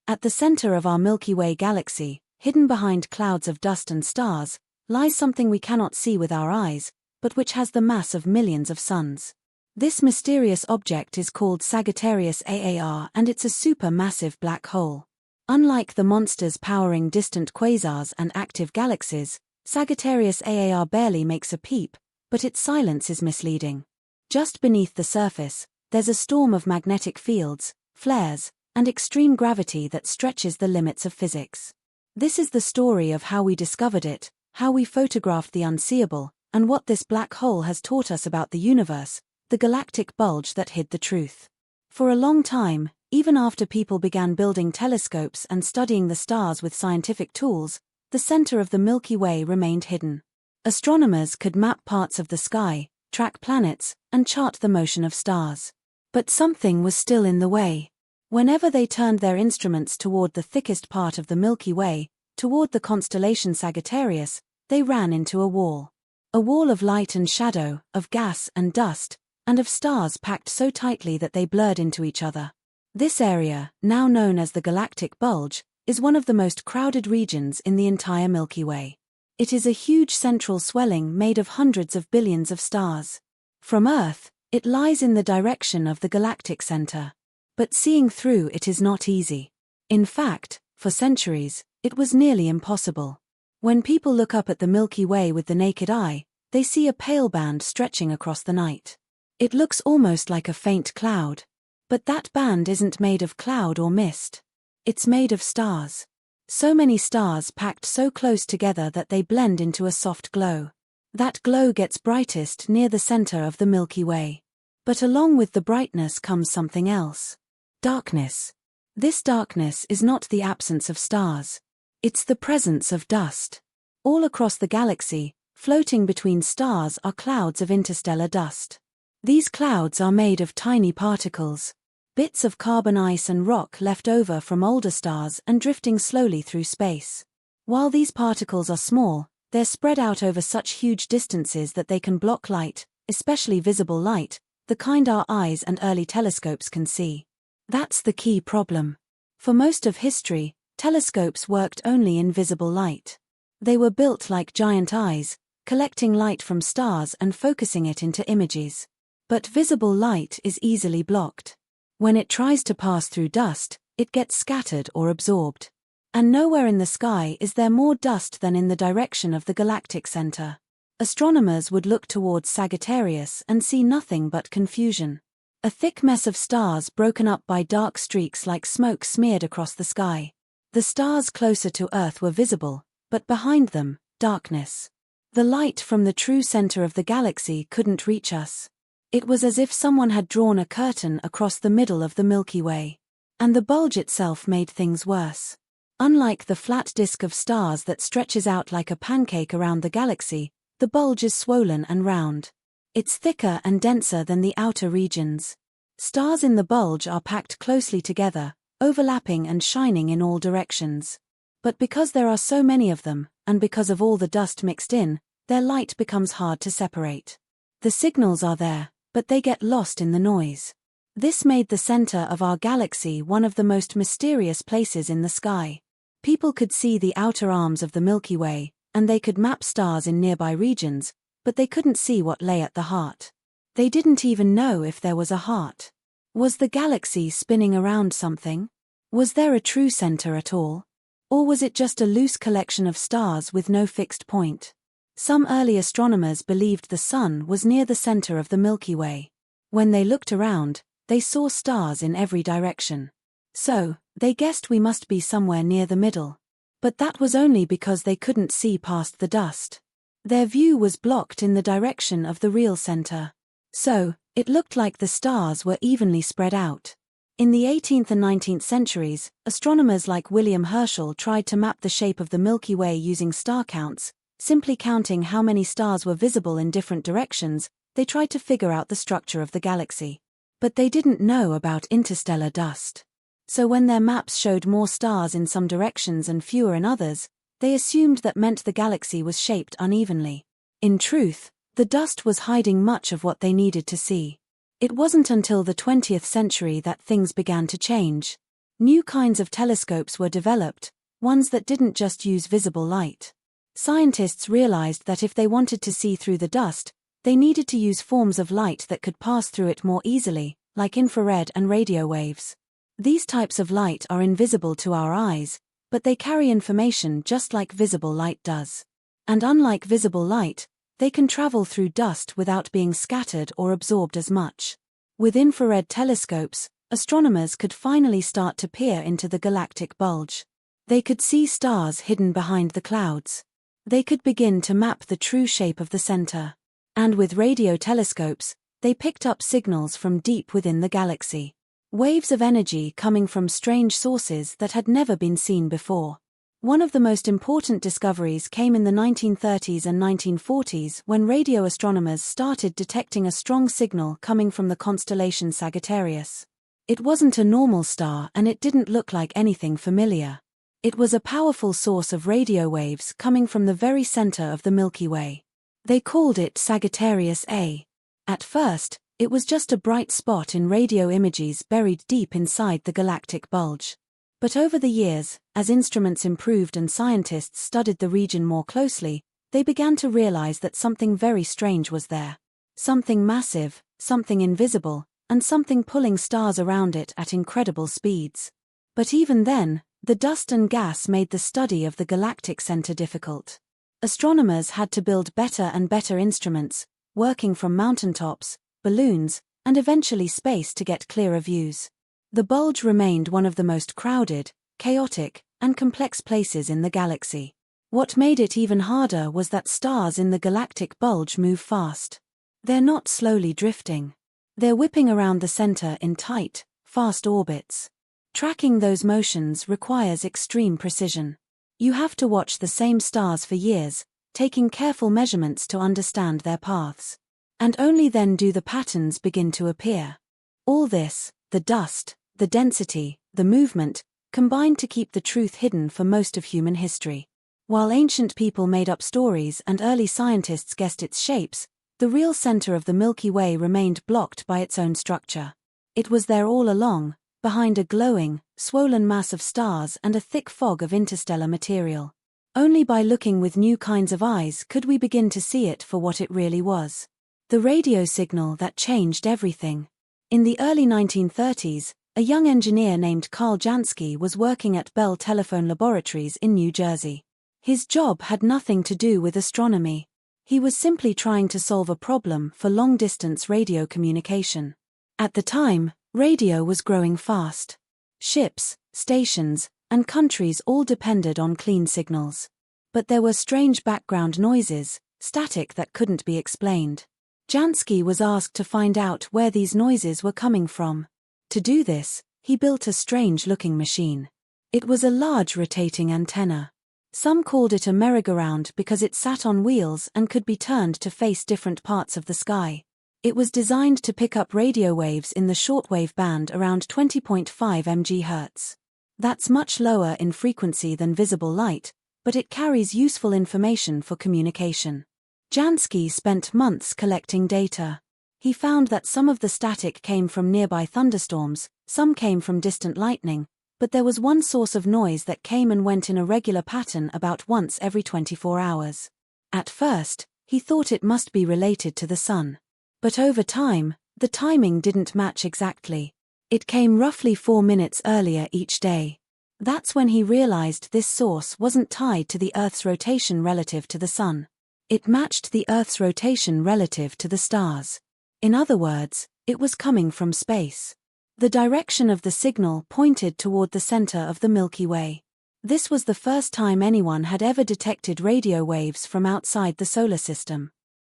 At the center of our Milky Way galaxy, hidden behind clouds of dust and stars, lies something we cannot see with our eyes, but which has the mass of millions of suns. This mysterious object is called Sagittarius AAR, and it's a supermassive black hole. Unlike the monsters powering distant quasars and active galaxies, Sagittarius AAR barely makes a peep, but its silence is misleading. Just beneath the surface, there's a storm of magnetic fields, flares, and extreme gravity that stretches the limits of physics. This is the story of how we discovered it, how we photographed the unseeable, and what this black hole has taught us about the universe, the galactic bulge that hid the truth. For a long time, even after people began building telescopes and studying the stars with scientific tools, the center of the Milky Way remained hidden. Astronomers could map parts of the sky, track planets, and chart the motion of stars. But something was still in the way. Whenever they turned their instruments toward the thickest part of the Milky Way, toward the constellation Sagittarius, they ran into a wall. A wall of light and shadow, of gas and dust, and of stars packed so tightly that they blurred into each other. This area, now known as the galactic bulge, is one of the most crowded regions in the entire Milky Way. It is a huge central swelling made of hundreds of billions of stars. From Earth, it lies in the direction of the galactic center. But seeing through it is not easy. In fact, for centuries, it was nearly impossible. When people look up at the Milky Way with the naked eye, they see a pale band stretching across the night. It looks almost like a faint cloud. But that band isn't made of cloud or mist. It's made of stars. So many stars packed so close together that they blend into a soft glow. That glow gets brightest near the center of the Milky Way. But along with the brightness comes something else. Darkness. This darkness is not the absence of stars. It's the presence of dust. All across the galaxy, floating between stars are clouds of interstellar dust. These clouds are made of tiny particles, bits of carbon ice and rock left over from older stars and drifting slowly through space. While these particles are small, they're spread out over such huge distances that they can block light, especially visible light, the kind our eyes and early telescopes can see. That's the key problem. For most of history, telescopes worked only in visible light. They were built like giant eyes, collecting light from stars and focusing it into images. But visible light is easily blocked. When it tries to pass through dust, it gets scattered or absorbed. And nowhere in the sky is there more dust than in the direction of the galactic center. Astronomers would look towards Sagittarius and see nothing but confusion. A thick mess of stars broken up by dark streaks like smoke smeared across the sky. The stars closer to Earth were visible, but behind them, darkness. The light from the true center of the galaxy couldn't reach us. It was as if someone had drawn a curtain across the middle of the Milky Way. And the bulge itself made things worse. Unlike the flat disk of stars that stretches out like a pancake around the galaxy, the bulge is swollen and round. It's thicker and denser than the outer regions. Stars in the bulge are packed closely together, overlapping and shining in all directions. But because there are so many of them, and because of all the dust mixed in, their light becomes hard to separate. The signals are there, but they get lost in the noise. This made the center of our galaxy one of the most mysterious places in the sky. People could see the outer arms of the Milky Way, and they could map stars in nearby regions, but they couldn't see what lay at the heart. They didn't even know if there was a heart. Was the galaxy spinning around something? Was there a true center at all? Or was it just a loose collection of stars with no fixed point? Some early astronomers believed the sun was near the center of the Milky Way. When they looked around, they saw stars in every direction. So, they guessed we must be somewhere near the middle. But that was only because they couldn't see past the dust. Their view was blocked in the direction of the real center. So, it looked like the stars were evenly spread out. In the 18th and 19th centuries, astronomers like William Herschel tried to map the shape of the Milky Way using star counts. Simply counting how many stars were visible in different directions, they tried to figure out the structure of the galaxy. But they didn't know about interstellar dust. So when their maps showed more stars in some directions and fewer in others, they assumed that meant the galaxy was shaped unevenly. In truth, the dust was hiding much of what they needed to see. It wasn't until the 20th century that things began to change. New kinds of telescopes were developed, ones that didn't just use visible light. Scientists realized that if they wanted to see through the dust, they needed to use forms of light that could pass through it more easily, like infrared and radio waves. These types of light are invisible to our eyes, but they carry information just like visible light does. And unlike visible light, they can travel through dust without being scattered or absorbed as much. With infrared telescopes, astronomers could finally start to peer into the galactic bulge. They could see stars hidden behind the clouds. They could begin to map the true shape of the center. And with radio telescopes, they picked up signals from deep within the galaxy. Waves of energy coming from strange sources that had never been seen before. One of the most important discoveries came in the 1930s and 1940s when radio astronomers started detecting a strong signal coming from the constellation Sagittarius. It wasn't a normal star and it didn't look like anything familiar. It was a powerful source of radio waves coming from the very center of the Milky Way. They called it Sagittarius A. At first, it was just a bright spot in radio images buried deep inside the galactic bulge. But over the years, as instruments improved and scientists studied the region more closely, they began to realize that something very strange was there. Something massive, something invisible, and something pulling stars around it at incredible speeds. But even then, the dust and gas made the study of the galactic center difficult. Astronomers had to build better and better instruments, working from mountaintops, balloons, and eventually space to get clearer views. The bulge remained one of the most crowded, chaotic, and complex places in the galaxy. What made it even harder was that stars in the galactic bulge move fast. They're not slowly drifting. They're whipping around the center in tight, fast orbits. Tracking those motions requires extreme precision. You have to watch the same stars for years, taking careful measurements to understand their paths. And only then do the patterns begin to appear. All this, the dust, the density, the movement, combined to keep the truth hidden for most of human history. While ancient people made up stories and early scientists guessed its shapes, the real center of the Milky Way remained blocked by its own structure. It was there all along, behind a glowing, swollen mass of stars and a thick fog of interstellar material. Only by looking with new kinds of eyes could we begin to see it for what it really was. The radio signal that changed everything. In the early 1930s, a young engineer named Carl Jansky was working at Bell Telephone Laboratories in New Jersey. His job had nothing to do with astronomy. He was simply trying to solve a problem for long-distance radio communication. At the time, radio was growing fast. Ships, stations, and countries all depended on clean signals. But there were strange background noises, static that couldn't be explained. Jansky was asked to find out where these noises were coming from. To do this, he built a strange-looking machine. It was a large rotating antenna. Some called it a merry-go-round because it sat on wheels and could be turned to face different parts of the sky. It was designed to pick up radio waves in the shortwave band around 20.5 MHz. That's much lower in frequency than visible light, but it carries useful information for communication. Jansky spent months collecting data. He found that some of the static came from nearby thunderstorms, some came from distant lightning, but there was one source of noise that came and went in a regular pattern about once every 24 hours. At first, he thought it must be related to the sun. But over time, the timing didn't match exactly. It came roughly 4 minutes earlier each day. That's when he realized this source wasn't tied to the Earth's rotation relative to the sun. It matched the Earth's rotation relative to the stars. In other words, it was coming from space. The direction of the signal pointed toward the center of the Milky Way. This was the first time anyone had ever detected radio waves from outside the solar system.